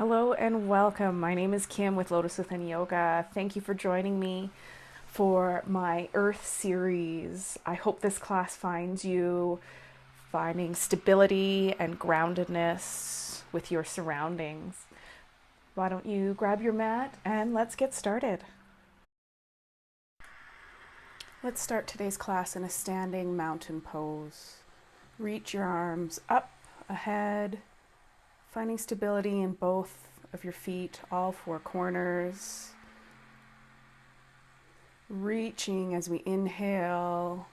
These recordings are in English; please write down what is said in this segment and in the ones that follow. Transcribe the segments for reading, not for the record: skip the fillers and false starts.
Hello and welcome. My name is Kim with Lotus Within Yoga. Thank you for joining me for my Earth series. I hope this class finds you finding stability and groundedness with your surroundings. Why don't you grab your mat and let's get started. Let's start today's class in a standing mountain pose. Reach your arms up ahead, finding stability in both of your feet, all four corners. Reaching as we inhale,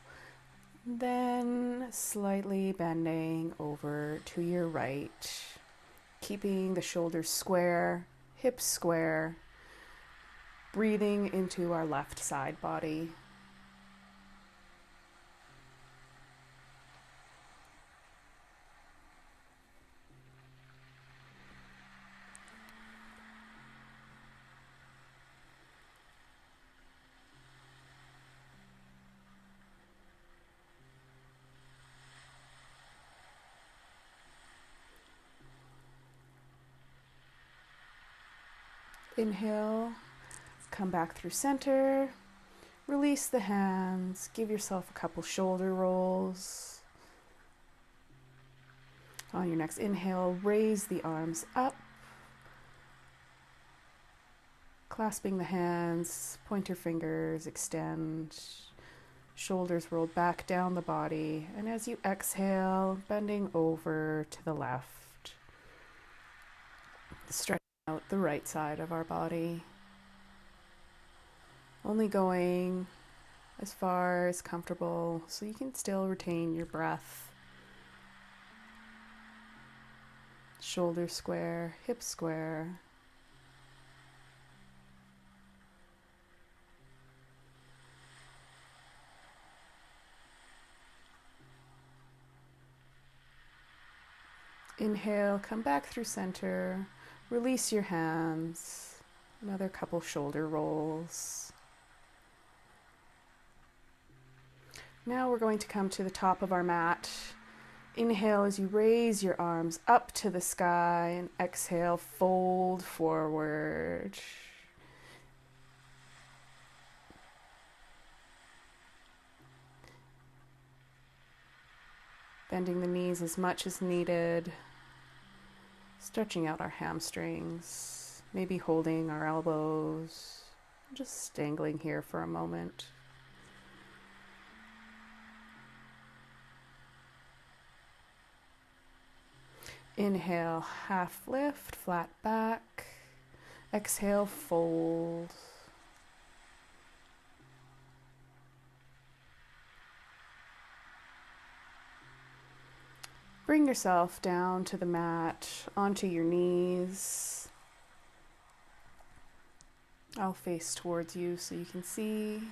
then slightly bending over to your right, keeping the shoulders square, hips square, breathing into our left side body. Inhale, come back through center, release the hands, give yourself a couple shoulder rolls. On your next inhale, raise the arms up, clasping the hands, pointer fingers, extend, shoulders rolled back down the body, and as you exhale, bending over to the left, stretching out the right side of our body, only going as far as comfortable so you can still retain your breath. Shoulders square, hips square. Inhale, come back through center, release your hands, another couple shoulder rolls. Now we're going to come to the top of our mat. Inhale as you raise your arms up to the sky, and exhale, fold forward. Bending the knees as much as needed. Stretching out our hamstrings, maybe holding our elbows, just dangling here for a moment. Inhale, half lift, flat back. Exhale, fold. Bring yourself down to the mat, onto your knees. I'll face towards you so you can see.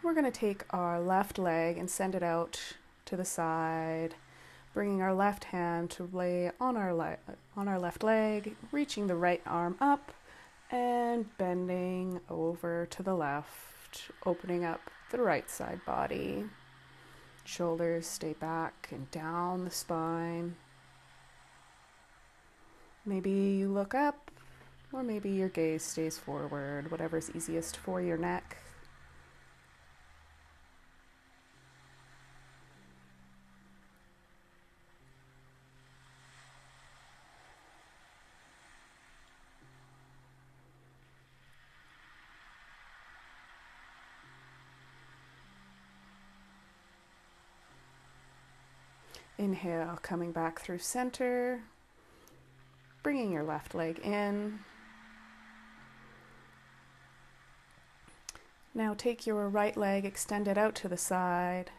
We're going to take our left leg and send it out to the side, bringing our left hand to lay on our left leg, reaching the right arm up and bending over to the left, opening up the right side body. Shoulders stay back and down the spine. Maybe you look up, or maybe your gaze stays forward, whatever's easiest for your neck. Inhale, coming back through center, bringing your left leg in. Now take your right leg, extend it out to the side,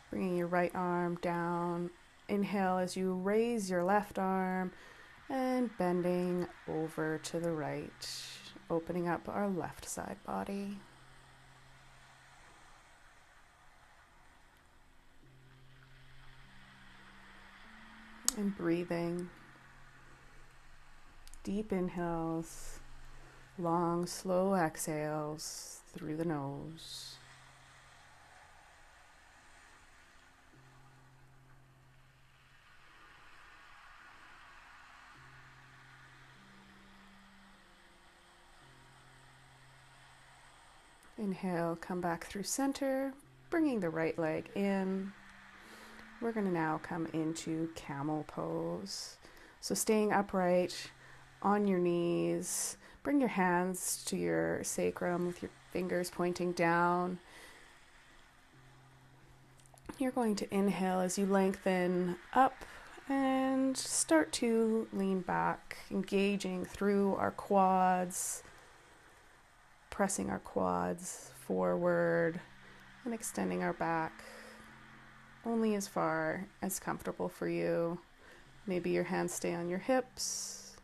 bringing your right arm down. Inhale as you raise your left arm and bending over to the right, opening up our left side body. And breathing. Deep inhales, long, slow exhales through the nose. Inhale, come back through center, bringing the right leg in. We're going to now come into camel pose. So staying upright on your knees, bring your hands to your sacrum with your fingers pointing down. You're going to inhale as you lengthen up and start to lean back, engaging through our quads, pressing our quads forward and extending our back only as far as comfortable for you. Maybe your hands stay on your hips,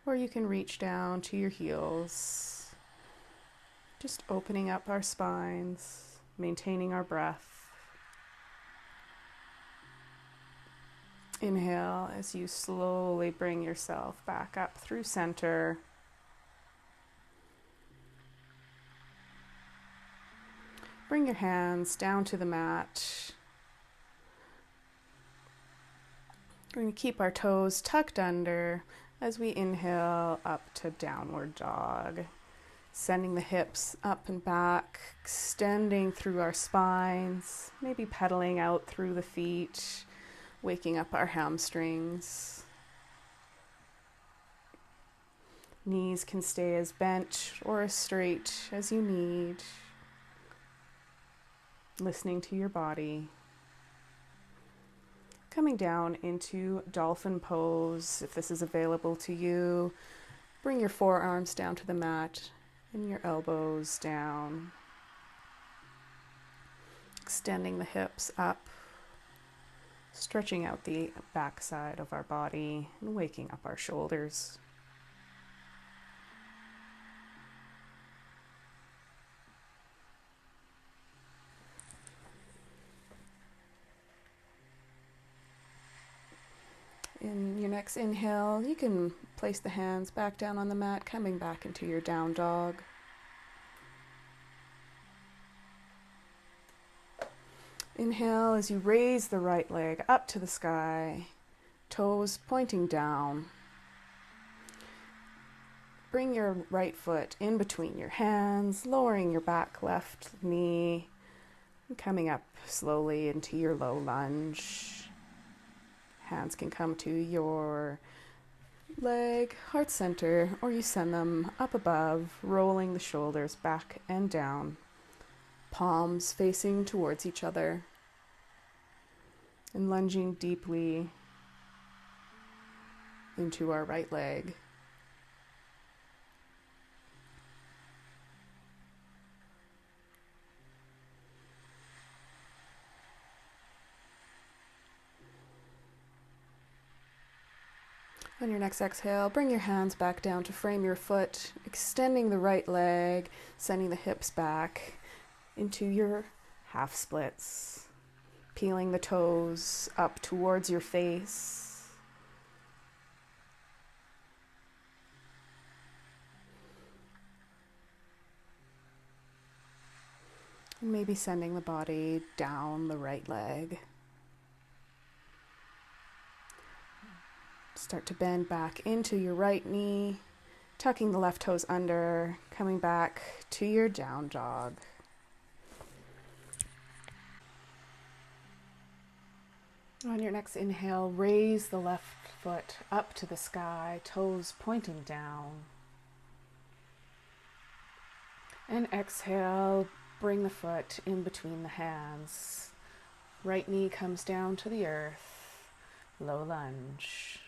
or you can reach down to your heels. Just opening up our spines, maintaining our breath. Inhale as you slowly bring yourself back up through center. Bring your hands down to the mat. We're going to keep our toes tucked under as we inhale up to downward dog. Sending the hips up and back, extending through our spines, maybe pedaling out through the feet, waking up our hamstrings. Knees can stay as bent or as straight as you need. Listening to your body. Coming down into dolphin pose, if this is available to you. Bring your forearms down to the mat and your elbows down. Extending the hips up. Stretching out the backside of our body and waking up our shoulders. In your next inhale, you can place the hands back down on the mat, coming back into your down dog. Inhale as you raise the right leg up to the sky, toes pointing down. Bring your right foot in between your hands, lowering your back left knee, and coming up slowly into your low lunge. Hands can come to your leg, heart center, or you send them up above, rolling the shoulders back and down. Palms facing towards each other. And lunging deeply into our right leg. On your next exhale, bring your hands back down to frame your foot, extending the right leg, sending the hips back into your half splits. Peeling the toes up towards your face. And maybe sending the body down the right leg. Start to bend back into your right knee, tucking the left toes under, coming back to your down dog. On your next inhale, raise the left foot up to the sky, toes pointing down. And exhale, bring the foot in between the hands. Right knee comes down to the earth, low lunge.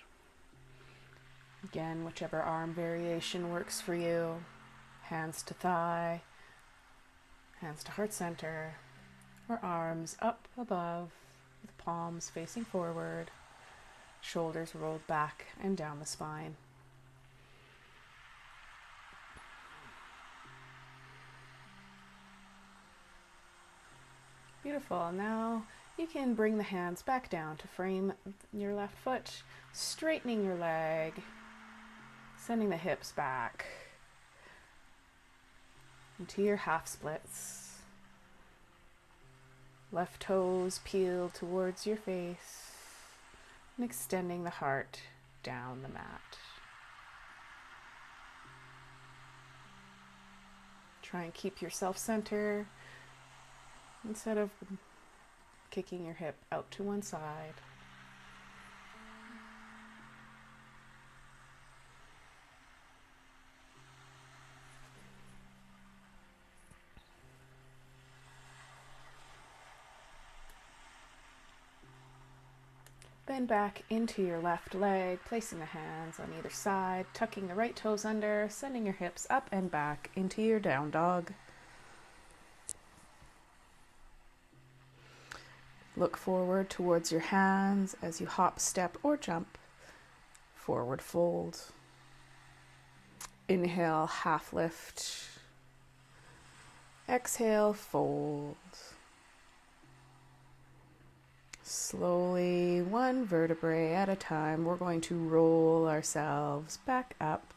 Again, whichever arm variation works for you. Hands to thigh, hands to heart center, or arms up above. With palms facing forward, shoulders rolled back and down the spine. Beautiful. Now you can bring the hands back down to frame your left foot, straightening your leg, sending the hips back into your half splits. Left toes peeled towards your face and extending the heart down the mat. Try and keep yourself center instead of kicking your hip out to one side. Bend back into your left leg, placing the hands on either side, tucking the right toes under, sending your hips up and back into your down dog. Look forward towards your hands as you hop, step, or jump. Forward fold. Inhale, half lift. Exhale, fold. Slowly, one vertebrae at a time, we're going to roll ourselves back up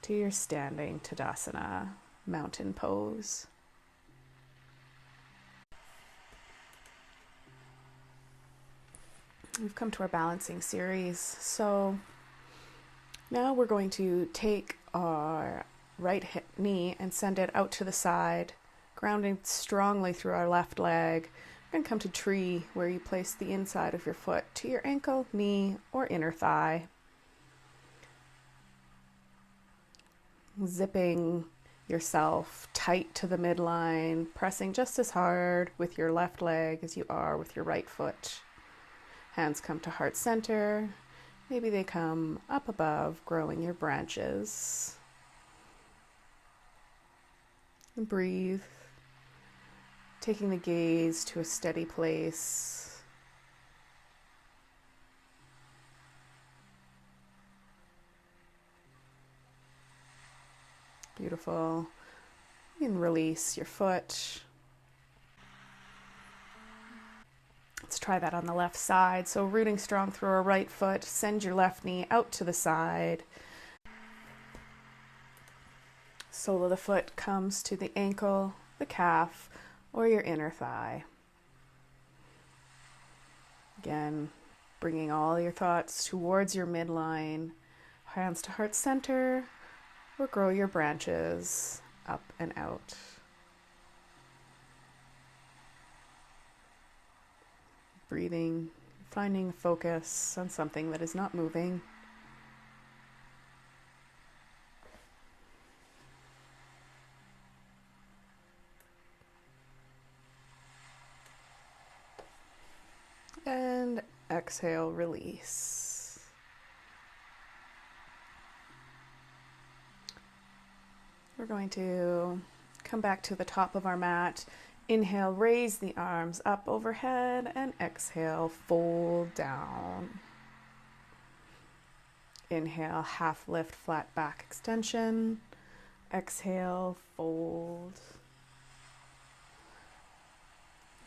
to your standing Tadasana, mountain pose. We've come to our balancing series. So now we're going to take our right knee and send it out to the side, grounding strongly through our left leg. We're going to come to tree, where you place the inside of your foot to your ankle, knee, or inner thigh. Zipping yourself tight to the midline, pressing just as hard with your left leg as you are with your right foot. Hands come to heart center. Maybe they come up above, growing your branches. And breathe. Taking the gaze to a steady place. Beautiful. You can release your foot. Let's try that on the left side. So rooting strong through our right foot, send your left knee out to the side. Sole of the foot comes to the ankle, the calf, or your inner thigh. Again, bringing all your thoughts towards your midline, hands to heart center, or grow your branches up and out. Breathing, finding focus on something that is not moving. And exhale, release. We're going to come back to the top of our mat. Inhale, raise the arms up overhead, and exhale, fold down. Inhale, half lift, flat back extension. Exhale, fold.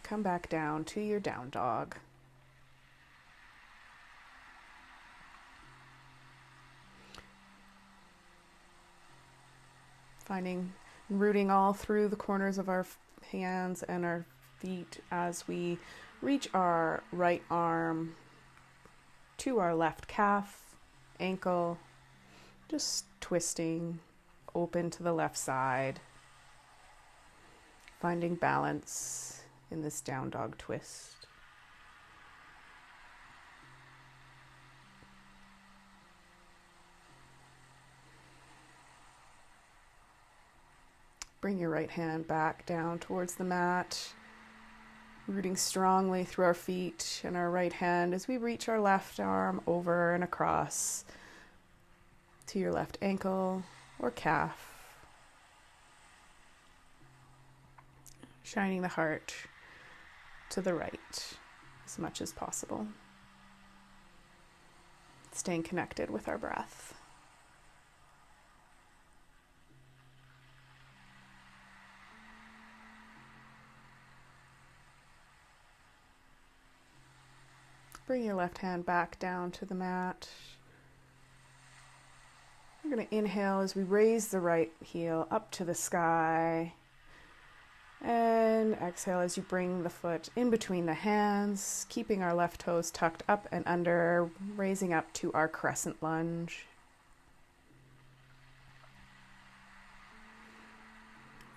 Come back down to your down dog. Finding and rooting all through the corners of our hands and our feet as we reach our right arm to our left calf, ankle, just twisting open to the left side, finding balance in this down dog twist. Bring your right hand back down towards the mat, rooting strongly through our feet and our right hand as we reach our left arm over and across to your left ankle or calf. Shining the heart to the right as much as possible. Staying connected with our breath. Bring your left hand back down to the mat. We're going to inhale as we raise the right heel up to the sky. And exhale as you bring the foot in between the hands, keeping our left toes tucked up and under, raising up to our crescent lunge.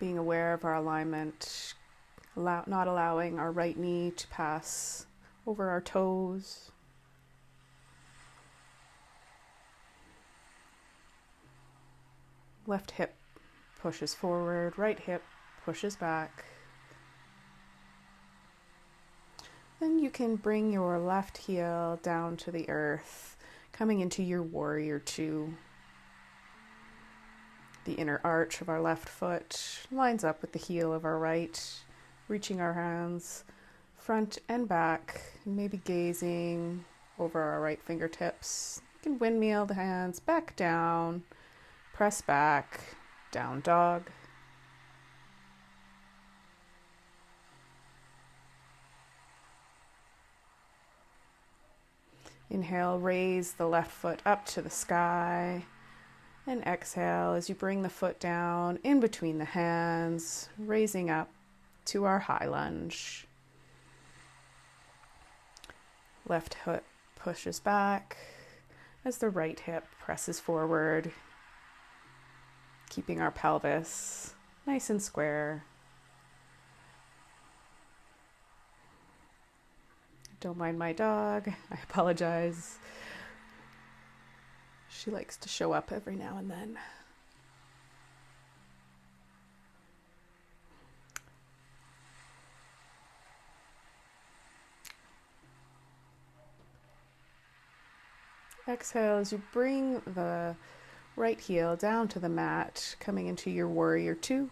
being aware of our alignment, not allowing our right knee to pass over our toes. Left hip pushes forward, right hip pushes back. Then you can bring your left heel down to the earth, coming into your warrior two. The inner arch of our left foot lines up with the heel of our right, reaching our hands front and back, maybe gazing over our right fingertips. You can windmill the hands back down, press back, down dog. Inhale, raise the left foot up to the sky. And exhale as you bring the foot down in between the hands, raising up to our high lunge. Left hip pushes back as the right hip presses forward, keeping our pelvis nice and square. Don't mind my dog, I apologize. She likes to show up every now and then. Exhale as you bring the right heel down to the mat, coming into your warrior two.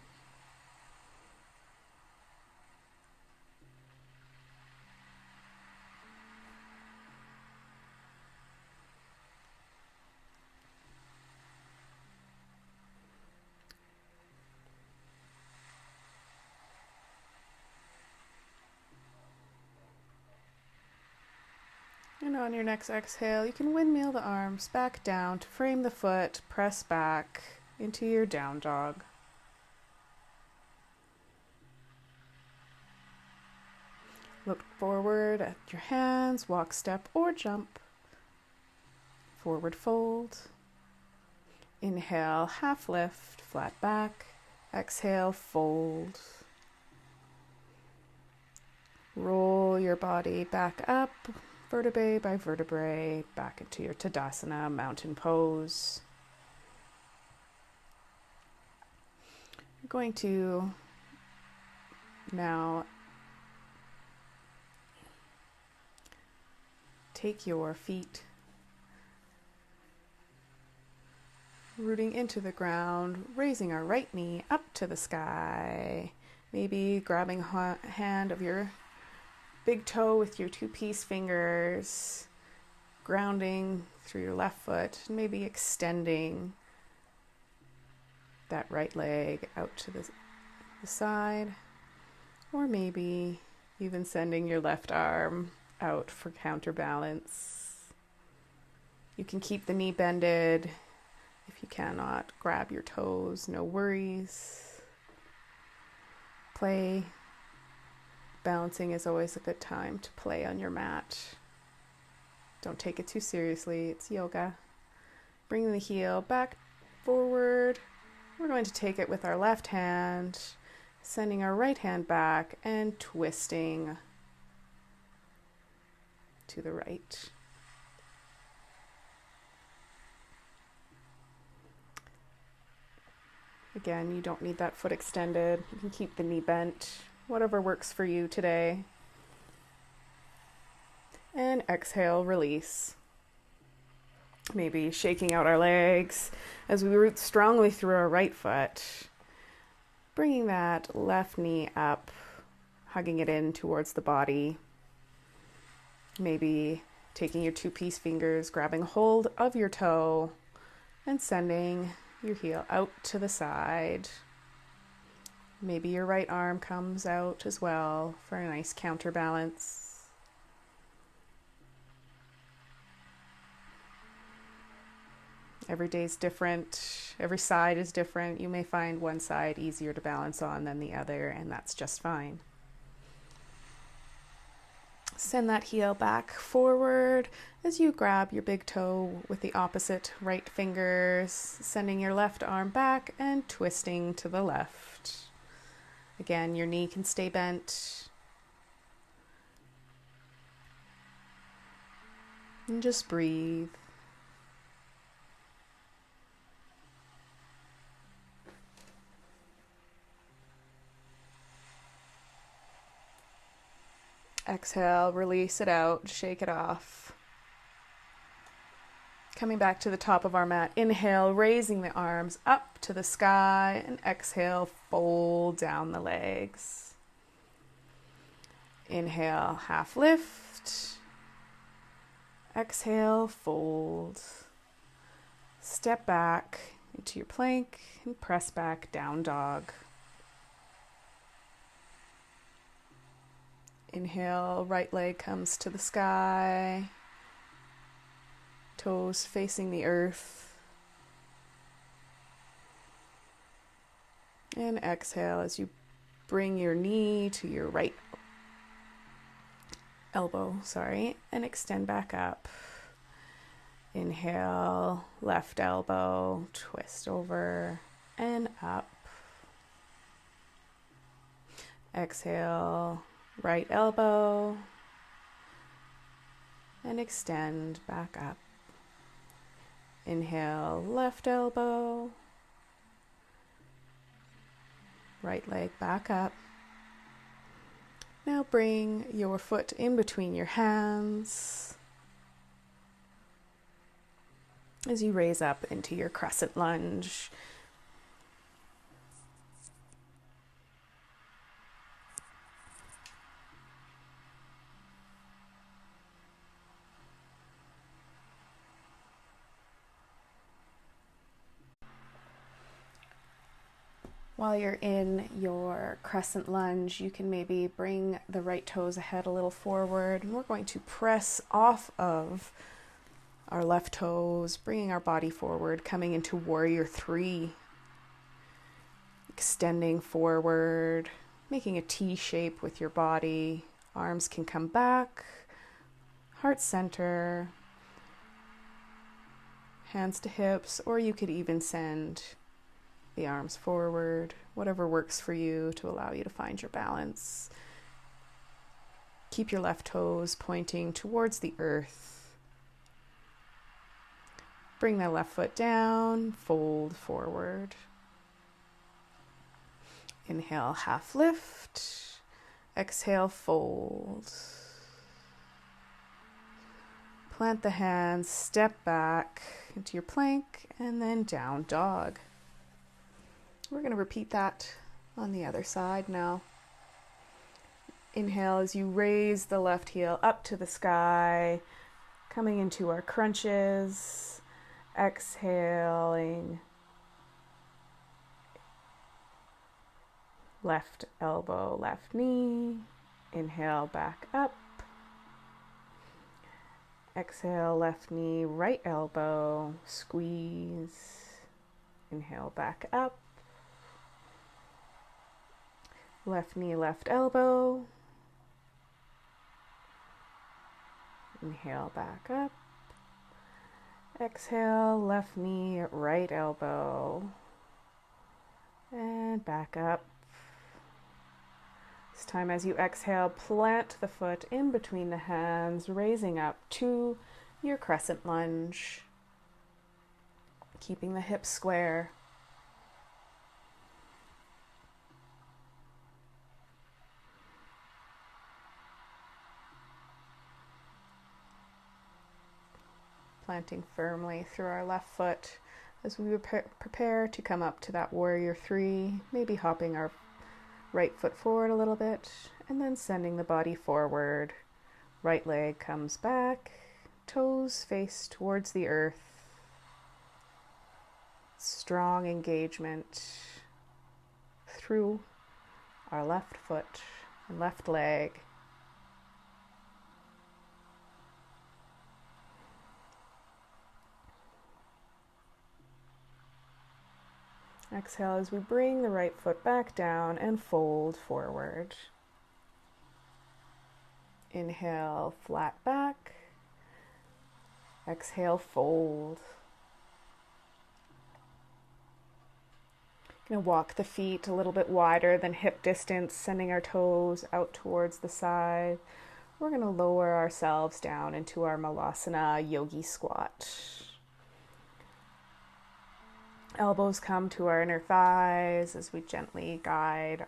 And on your next exhale, you can windmill the arms back down to frame the foot, press back into your down dog. Look forward at your hands, walk, step, or jump. Forward fold. Inhale, half lift, flat back. Exhale, fold. Roll your body back up, vertebrae by vertebrae, back into your Tadasana, mountain pose. You're going to now take your feet, rooting into the ground, raising our right knee up to the sky, maybe grabbing a hand of your big toe with your two-piece fingers, grounding through your left foot, and maybe extending that right leg out to the side, or maybe even sending your left arm out for counterbalance. You can keep the knee bended. If you cannot, grab your toes, no worries. Play. Balancing is always a good time to play on your mat. Don't take it too seriously, it's yoga. Bring the heel back forward. We're going to take it with our left hand, sending our right hand back and twisting to the right. Again, you don't need that foot extended. You can keep the knee bent. Whatever works for you today. And exhale, release. Maybe shaking out our legs as we root strongly through our right foot. Bringing that left knee up, hugging it in towards the body. Maybe taking your two-piece fingers, grabbing hold of your toe, and sending your heel out to the side. Maybe your right arm comes out as well for a nice counterbalance. Every day is different. Every side is different. You may find one side easier to balance on than the other, and that's just fine. Send that heel back forward as you grab your big toe with the opposite right fingers, sending your left arm back and twisting to the left. Again, your knee can stay bent. And just breathe. Exhale, release it out, shake it off. Coming back to the top of our mat, inhale, raising the arms up to the sky, and exhale, fold down the legs. Inhale, half lift. Exhale, fold. Step back into your plank and press back, down dog. Inhale, right leg comes to the sky. Toes facing the earth. And exhale as you bring your knee to your right elbow, and extend back up. Inhale, left elbow, twist over and up. Exhale, right elbow, and extend back up. Inhale, left elbow, right leg back up. Now bring your foot in between your hands as you raise up into your crescent lunge. While you're in your crescent lunge, you can maybe bring the right toes ahead a little forward. And we're going to press off of our left toes, bringing our body forward, coming into warrior three. Extending forward, making a T shape with your body. Arms can come back, heart center, hands to hips, or you could even send the arms forward, whatever works for you to allow you to find your balance. Keep your left toes pointing towards the earth. Bring the left foot down, fold forward. Inhale, half lift. Exhale, fold. Plant the hands, step back into your plank, and then down dog. We're going to repeat that on the other side now. Inhale as you raise the left heel up to the sky, coming into our crunches. Exhaling. Left elbow, left knee. Inhale, back up. Exhale, left knee, right elbow, squeeze. Inhale, back up. Left knee, left elbow. Inhale, back up. Exhale, left knee, right elbow. And back up. This time as you exhale, plant the foot in between the hands, raising up to your crescent lunge. Keeping the hips square. Planting firmly through our left foot as we prepare to come up to that warrior three, maybe hopping our right foot forward a little bit, and then sending the body forward. Right leg comes back, toes face towards the earth. Strong engagement through our left foot and left leg. Exhale as we bring the right foot back down and fold forward. Inhale, flat back. Exhale, fold. Gonna walk the feet a little bit wider than hip distance, sending our toes out towards the side. We're gonna lower ourselves down into our Malasana yogi squat. Elbows come to our inner thighs as we gently guide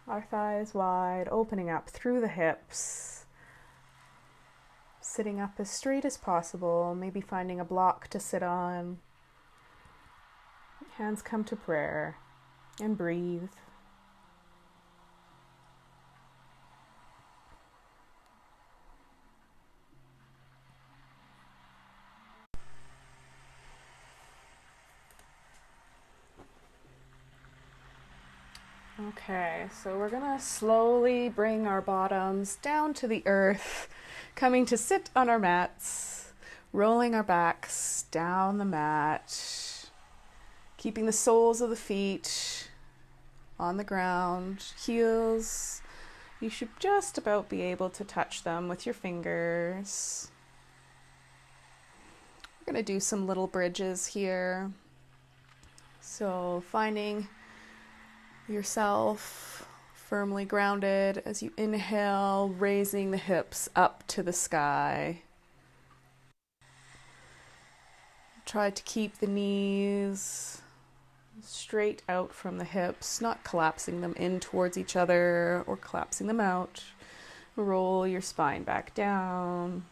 our thighs wide, opening up through the hips. Sitting up as straight as possible, maybe finding a block to sit on. Hands come to prayer and breathe. Okay, so we're gonna slowly bring our bottoms down to the earth, coming to sit on our mats, rolling our backs down the mat, keeping the soles of the feet on the ground, heels. You should just about be able to touch them with your fingers. We're gonna do some little bridges here. So finding yourself firmly grounded as you inhale, raising the hips up to the sky. Try to keep the knees straight out from the hips, not collapsing them in towards each other or collapsing them out. Roll your spine back down.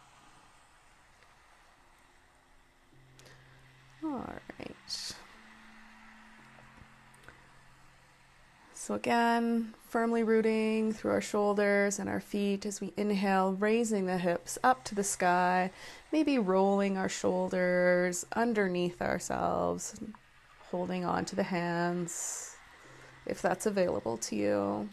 All right. So again, firmly rooting through our shoulders and our feet as we inhale, raising the hips up to the sky, maybe rolling our shoulders underneath ourselves, holding on to the hands if that's available to you.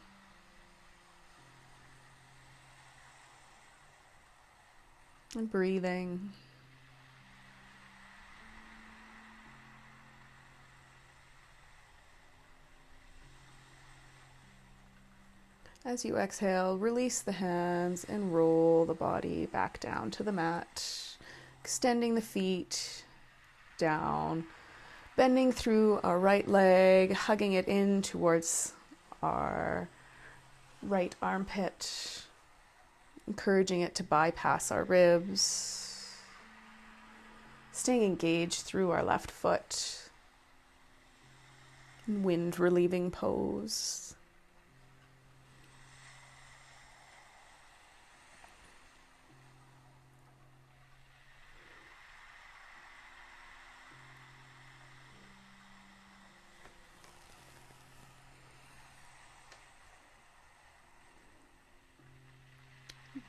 And breathing. As you exhale, release the hands and roll the body back down to the mat, extending the feet down, bending through our right leg, hugging it in towards our right armpit, encouraging it to bypass our ribs, staying engaged through our left foot, wind relieving pose.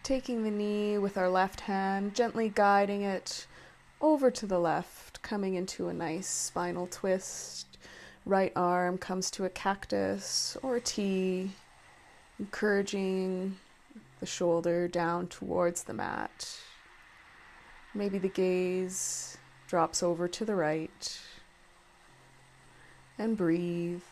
Taking the knee with our left hand, gently guiding it over to the left, coming into a nice spinal twist. Right arm comes to a cactus or a T, encouraging the shoulder down towards the mat. Maybe the gaze drops over to the right. And breathe.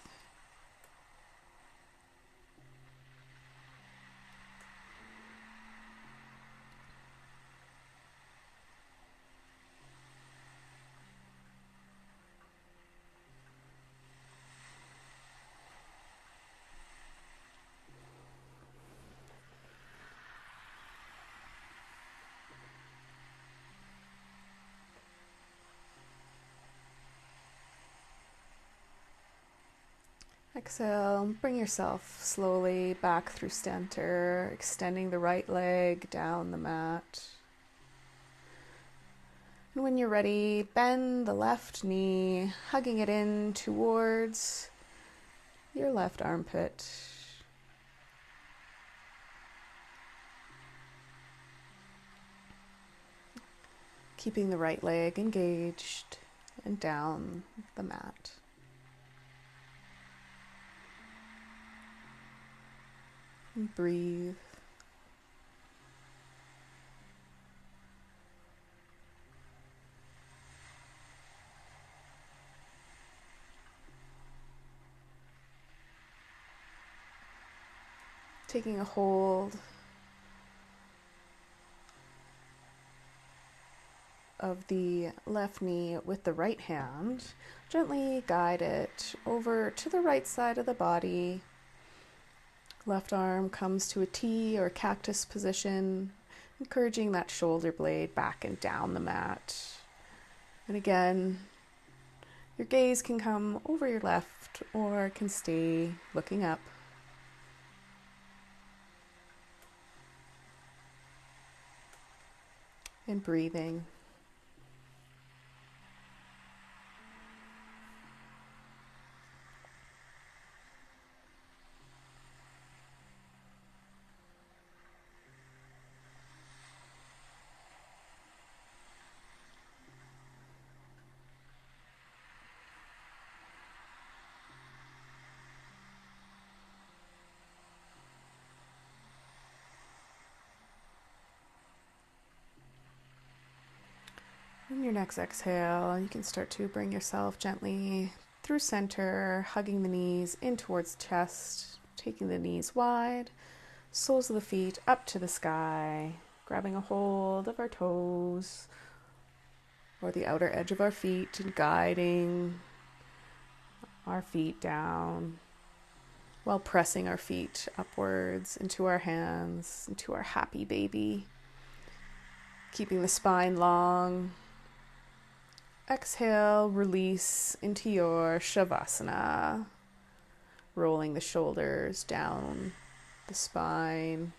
Exhale, bring yourself slowly back through center, extending the right leg down the mat. And when you're ready, bend the left knee, hugging it in towards your left armpit. Keeping the right leg engaged and down the mat. And breathe. Taking a hold of the left knee with the right hand. Gently guide it over to the right side of the body. Left arm comes to a T or cactus position, encouraging that shoulder blade back and down the mat. And again, your gaze can come over your left or can stay looking up. And breathing. On your next exhale, you can start to bring yourself gently through center, hugging the knees in towards the chest, taking the knees wide, soles of the feet up to the sky, grabbing a hold of our toes or the outer edge of our feet and guiding our feet down while pressing our feet upwards into our hands, into our happy baby, keeping the spine long. Exhale, release into your Shavasana, rolling the shoulders down the spine,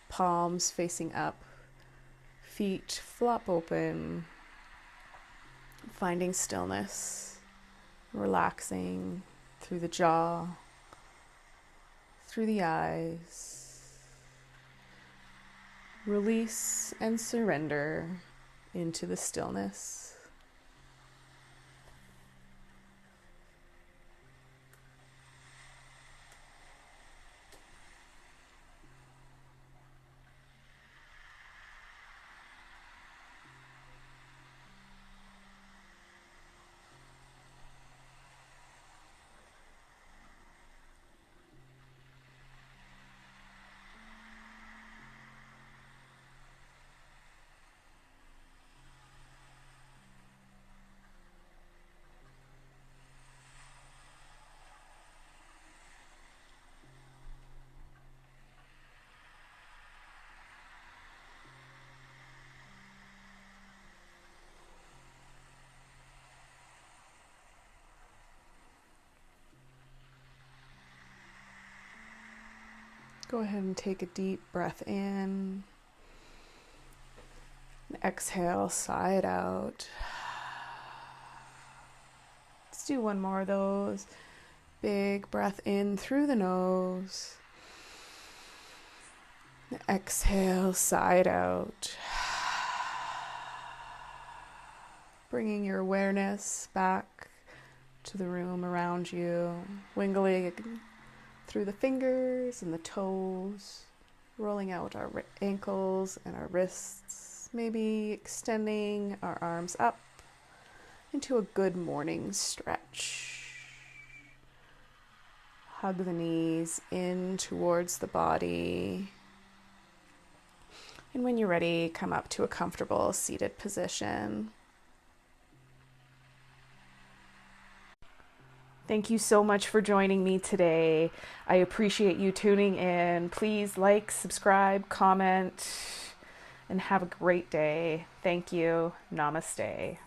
palms facing up, feet flop open, finding stillness, relaxing through the jaw, through the eyes. Release and surrender into the stillness. Go ahead and take a deep breath in. And exhale, sigh it out. Let's do one more of those. Big breath in through the nose. And exhale, sigh it out. Bringing your awareness back to the room around you, wiggling through the fingers and the toes, rolling out our ankles and our wrists, maybe extending our arms up into a good morning stretch. Hug the knees in towards the body. And when you're ready, come up to a comfortable seated position. Thank you so much for joining me today. I appreciate you tuning in. Please like, subscribe, comment, and have a great day. Thank you. Namaste.